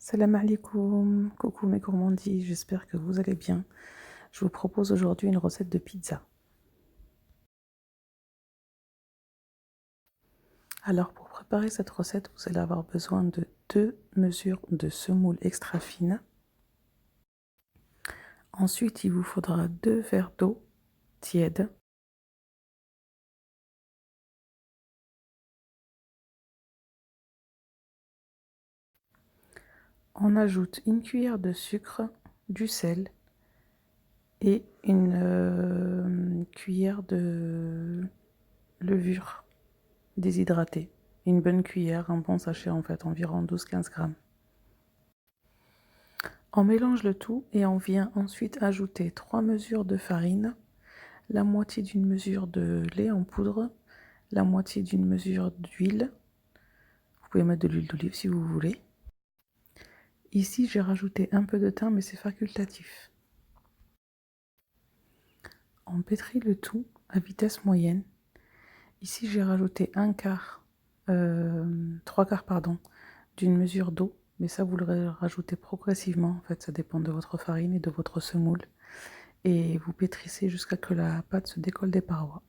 Salam alaikum, coucou mes gourmandises, j'espère que vous allez bien. Je vous propose aujourd'hui une recette de pizza. Alors pour préparer cette recette, vous allez avoir besoin de 2 mesures de semoule extra fine. Ensuite, il vous faudra 2 verres d'eau tiède. On ajoute une cuillère de sucre, du sel et une cuillère de levure déshydratée. Une bonne cuillère, un bon sachet en fait, environ 12-15 grammes. On mélange le tout et on vient ensuite ajouter 3 mesures de farine, la moitié d'une mesure de lait en poudre, la moitié d'une mesure d'huile. Vous pouvez mettre de l'huile d'olive si vous voulez. Ici, j'ai rajouté un peu de thym, mais c'est facultatif. On pétrit le tout à vitesse moyenne. Ici, j'ai rajouté 3 quarts pardon, d'une mesure d'eau, mais ça vous le rajoutez progressivement. En fait, ça dépend de votre farine et de votre semoule. Et vous pétrissez jusqu'à ce que la pâte se décolle des parois.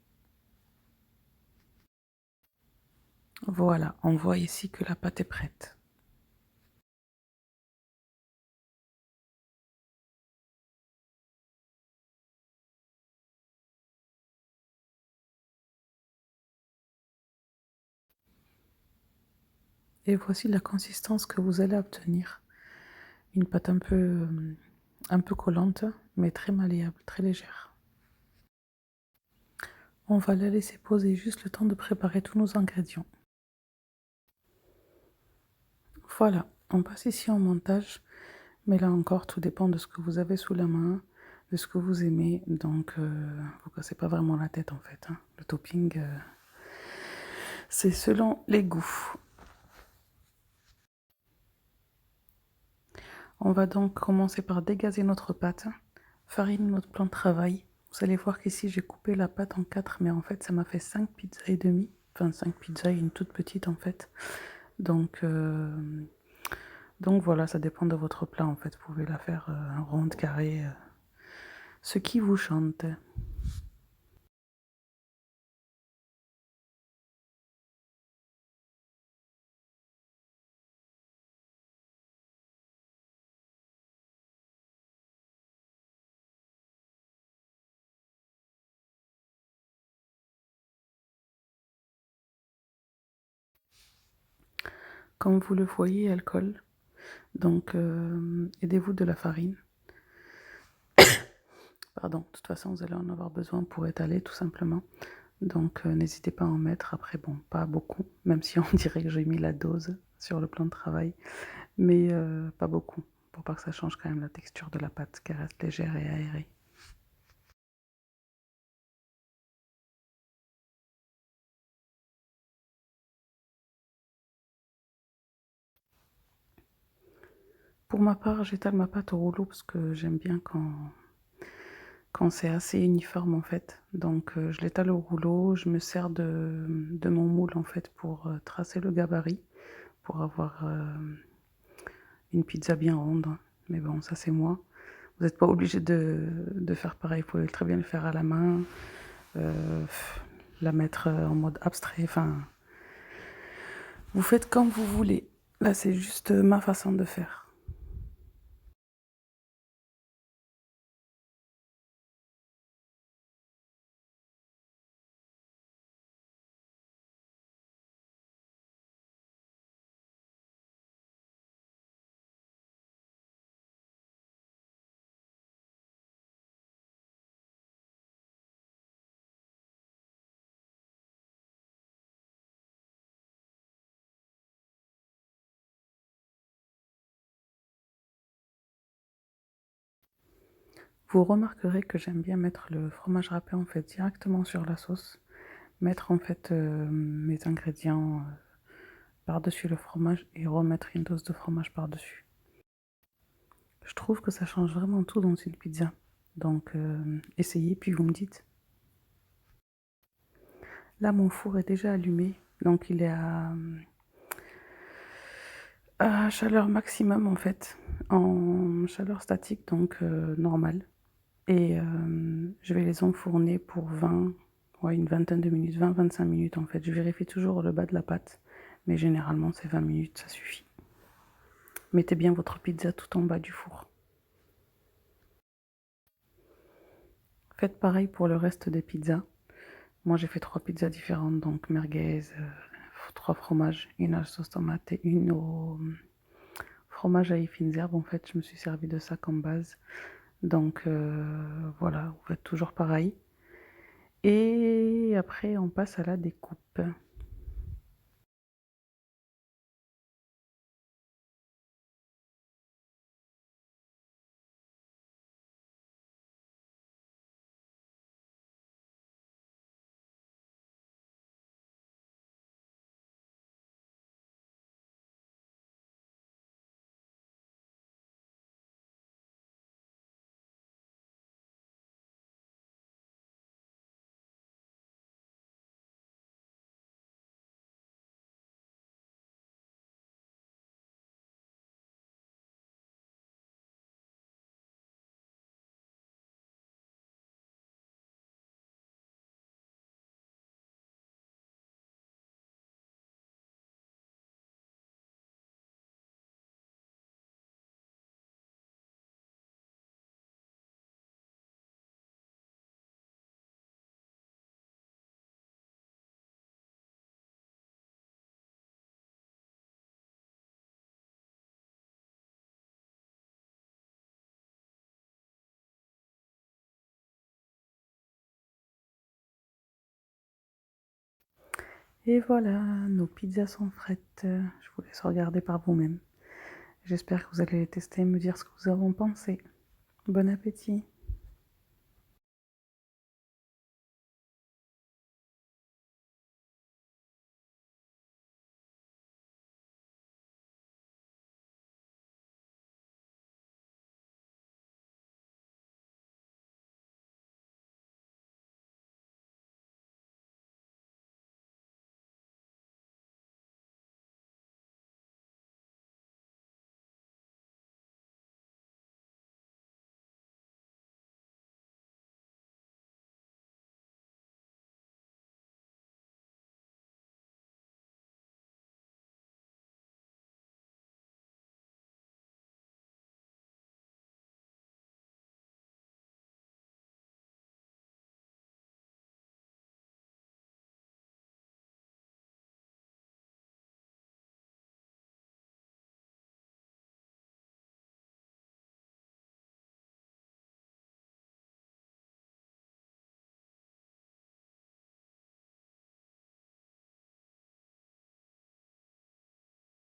Voilà, on voit ici que la pâte est prête. Et voici la consistance que vous allez obtenir. Une pâte un peu collante, mais très malléable, très légère. On va la laisser poser juste le temps de préparer tous nos ingrédients. Voilà, on passe ici en montage, mais là encore, tout dépend de ce que vous avez sous la main, de ce que vous aimez, donc vous cassez pas vraiment la tête en fait. Hein. Le topping, c'est selon les goûts. On va donc commencer par dégazer notre pâte, fariner notre plan de travail. Vous allez voir qu'ici j'ai coupé la pâte en 4, mais en fait ça m'a fait 5 pizzas et demi. Enfin 5 pizzas et une toute petite en fait. Donc voilà, ça dépend de votre plat en fait. Vous pouvez la faire ronde, carrée, ce qui vous chante. Comme vous le voyez, elle colle. Donc aidez-vous de la farine. Pardon, de toute façon vous allez en avoir besoin pour étaler tout simplement. Donc n'hésitez pas à en mettre. Après, bon, pas beaucoup, même si on dirait que j'ai mis la dose sur le plan de travail, mais pas beaucoup, pour pas que ça change quand même la texture de la pâte, qu'elle reste légère et aérée. Pour ma part, j'étale ma pâte au rouleau parce que j'aime bien quand c'est assez uniforme en fait. Donc je l'étale au rouleau, je me sers de mon moule en fait pour tracer le gabarit, pour avoir une pizza bien ronde. Mais bon, ça c'est moi. Vous n'êtes pas obligé de faire pareil, vous pouvez très bien le faire à la main, euh, la mettre en mode abstrait, enfin, vous faites comme vous voulez. Là, c'est juste ma façon de faire. Vous remarquerez que j'aime bien mettre le fromage râpé en fait directement sur la sauce, mettre en fait mes ingrédients par-dessus le fromage et remettre une dose de fromage par-dessus. Je trouve que ça change vraiment tout dans une pizza. Donc essayez puis vous me dites. Là mon four est déjà allumé, donc il est À chaleur maximum en fait, en chaleur statique donc normale et je vais les enfourner pour 20, ouais une vingtaine de minutes, 20-25 minutes en fait. Je vérifie toujours le bas de la pâte, mais généralement c'est 20 minutes, ça suffit. Mettez bien votre pizza tout en bas du four. Faites pareil pour le reste des pizzas. Moi j'ai fait 3 pizzas différentes, donc merguez, 3 fromages, une à la sauce tomate et une au fromage à fines herbes. En fait, je me suis servi de ça comme base. Donc voilà, vous faites toujours pareil. Et après, on passe à la découpe. Et voilà, nos pizzas sont prêtes. Je vous laisse regarder par vous-même. J'espère que vous allez les tester et me dire ce que vous en pensez. Bon appétit!